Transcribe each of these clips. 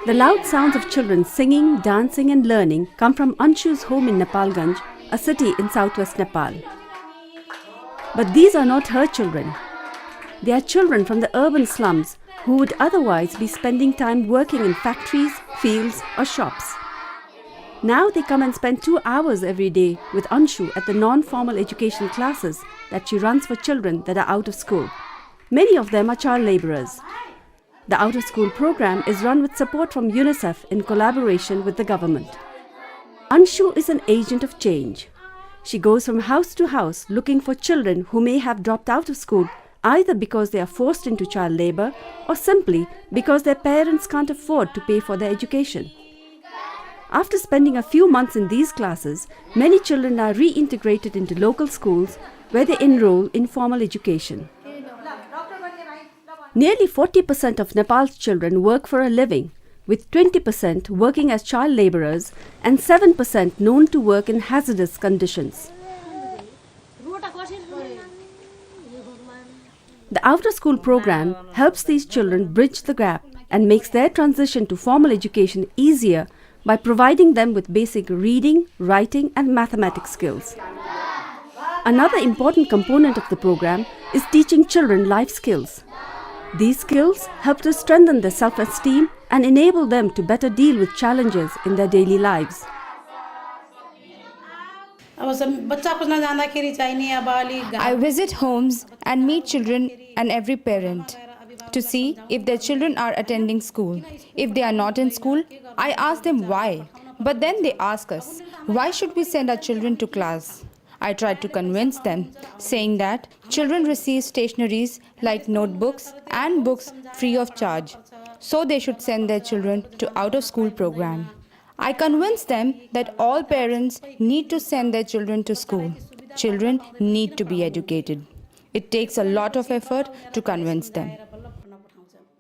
The loud sounds of children singing, dancing and learning come from Anshu's home in Nepalganj, a city in southwest Nepal. But these are not her children. They are children from the urban slums who would otherwise be spending time working in factories, fields or shops. Now they come and spend 2 hours every day with Anshu at the non-formal education classes that she runs for children that are out of school. Many of them are child labourers. The out-of-school program is run with support from UNICEF in collaboration with the government. Anshu is an agent of change. She goes from house to house looking for children who may have dropped out of school either because they are forced into child labour or simply because their parents can't afford to pay for their education. After spending a few months in these classes, many children are reintegrated into local schools where they enroll in formal education. Nearly 40% of Nepal's children work for a living, with 20% working as child labourers and 7% known to work in hazardous conditions. The out-of-school program helps these children bridge the gap and makes their transition to formal education easier by providing them with basic reading, writing and mathematics skills. Another important component of the program is teaching children life skills. These skills help to strengthen their self-esteem and enable them to better deal with challenges in their daily lives. I visit homes and meet children and every parent to see if their children are attending school. If they are not in school, I ask them why. But then they ask us, why should we send our children to class? I tried to convince them, saying that children receive stationeries like notebooks and books free of charge, so they should send their children to out-of-school program. I convinced them that all parents need to send their children to school. Children need to be educated. It takes a lot of effort to convince them.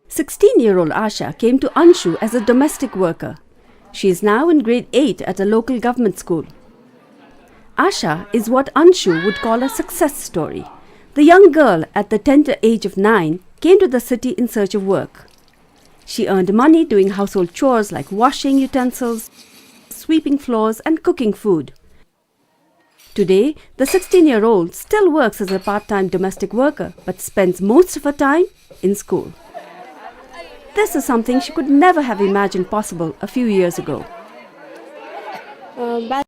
16-year-old Asha came to Anshu as a domestic worker. She is now in grade 8 at a local government school. Asha is what Anshu would call a success story. The young girl at the tender age of 9 came to the city in search of work. She earned money doing household chores like washing utensils, sweeping floors and cooking food. Today, the 16-year-old still works as a part-time domestic worker but spends most of her time in school. This is something she could never have imagined possible a few years ago. The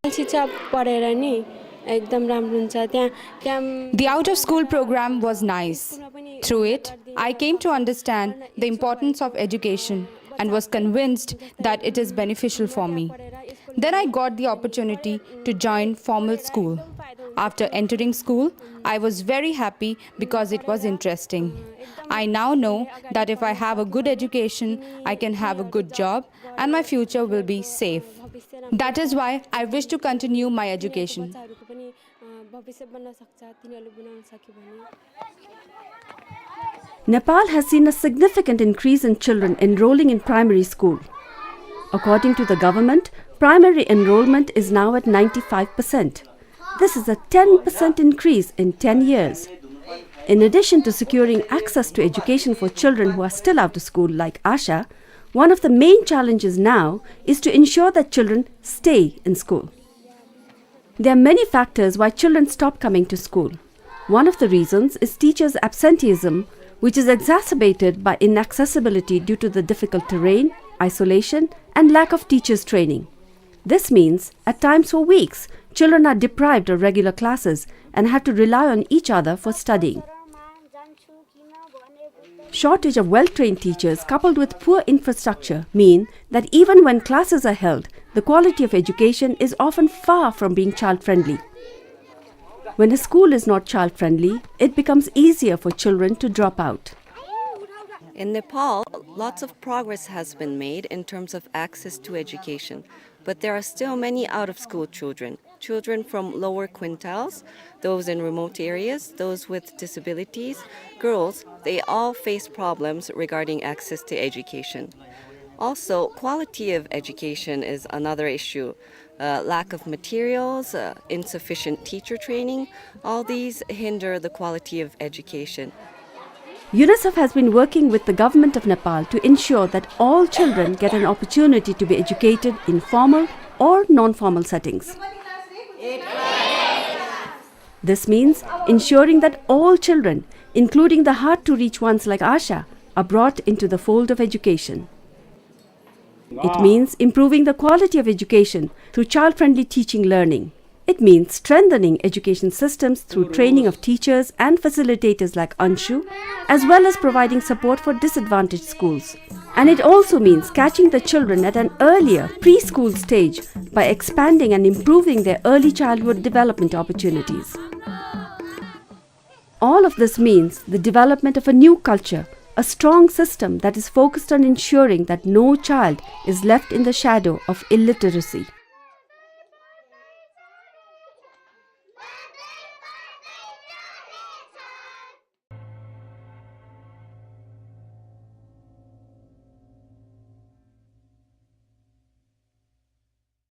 out-of-school program was nice. Through it, I came to understand the importance of education and was convinced that it is beneficial for me. Then I got the opportunity to join formal school. After entering school, I was very happy because it was interesting. I now know that if I have a good education, I can have a good job and my future will be safe. That is why I wish to continue my education. Nepal has seen a significant increase in children enrolling in primary school. According to the government, primary enrollment is now at 95%. This is a 10% increase in 10 years. In addition to securing access to education for children who are still out of school like Asha, one of the main challenges now is to ensure that children stay in school. There are many factors why children stop coming to school. One of the reasons is teachers' absenteeism, which is exacerbated by inaccessibility due to the difficult terrain, isolation, and lack of teachers' training. This means, at times for weeks, children are deprived of regular classes and have to rely on each other for studying. Shortage of well-trained teachers coupled with poor infrastructure mean that even when classes are held, the quality of education is often far from being child-friendly. When a school is not child-friendly, it becomes easier for children to drop out. In Nepal, lots of progress has been made in terms of access to education, but there are still many out-of-school children. Children from lower quintiles, those in remote areas, those with disabilities, girls, they all face problems regarding access to education. Also, quality of education is another issue. Lack of materials, insufficient teacher training, all these hinder the quality of education. UNICEF has been working with the government of Nepal to ensure that all children get an opportunity to be educated in formal or non-formal settings. This means ensuring that all children, including the hard-to-reach ones like Asha, are brought into the fold of education. It means improving the quality of education through child-friendly teaching learning. It means strengthening education systems through training of teachers and facilitators like Anshu, as well as providing support for disadvantaged schools. And it also means catching the children at an earlier preschool stage by expanding and improving their early childhood development opportunities. All of this means the development of a new culture, a strong system that is focused on ensuring that no child is left in the shadow of illiteracy.